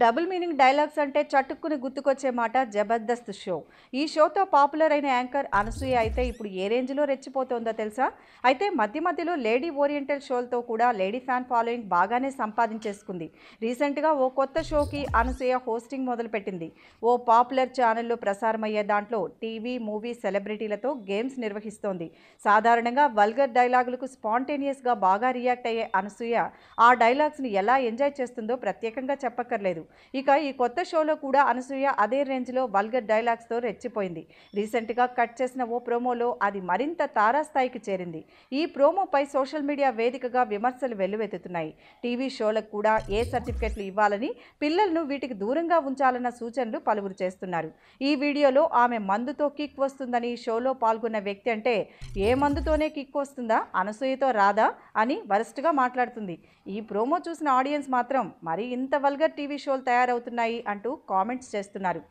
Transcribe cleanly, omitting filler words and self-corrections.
Double meaning dialogues అంటే చటుక్కుని గుర్తుకొచ్చే మాట జబర్దస్త్ షో. ఈ షోతో పాపులర్ అయిన యాంకర్ అనసూయ అయితే ఇప్పుడు ఏ రేంజ్లో రెచ్చిపోతోందో తెలుసా? అయితే మధ్యలో లేడీ ఓరియంటెడ్ షోలతో కూడా లేడీ ఫ్యాన్ ఫాలోయింగ్ బాగానే సంపాదించేసుకుంది. రీసెంట్గా ఓ కొత్త షోకి అనసూయ హోస్టింగ్ మొదలుపెట్టింది. ఓ పాపులర్ ఛానల్లో ప్రసారమయ్యే దాంట్లో టీవీ, మూవీ సెలబ్రిటీలతో గేమ్స్ నిర్వహిస్తోంది. సాధారణంగా వల్గర్ డైలాగులకు స్పాంటేనియస్గా బాగా రియాక్ట్ అయ్యే అనసూయ ఆ డైలాగ్స్ని ఎలా ఎంజాయ్ చేస్తుందో ప్రత్యేకంగా చెప్పక్కర్లేదు. ఇక ఈ కొత్త షోలో కూడా అనసూయ అదే రేంజ్లో వల్గర్ డైలాగ్స్తో రెచ్చిపోయింది. రీసెంట్గా కట్ చేసిన ఓ ప్రోమోలో అది మరింత తారాస్థాయికి చేరింది. ఈ ప్రోమోపై సోషల్ మీడియా వేదికగా విమర్శలు వెల్లువెత్తుతున్నాయి. టీవీ షోలకు కూడా ఏ సర్టిఫికెట్లు ఇవ్వాలని, పిల్లలను వీటికి దూరంగా ఉంచాలన్న సూచనలు పలువురు చేస్తున్నారు. ఈ వీడియోలో ఆమె మందుతో కిక్ వస్తుందని షోలో పాల్గొన్న వ్యక్తి అంటే, ఏ మందుతోనే కిక్ వస్తుందా, అనసూయతో రాదా అని వరస్ట్గా మాట్లాడుతుంది. ఈ ప్రోమో చూసిన ఆడియన్స్ మాత్రం మరి ఇంత వల్గర్ టీవీ షోలు తయారవుతున్నాయి అంటూ కామెంట్స్ చేస్తున్నారు.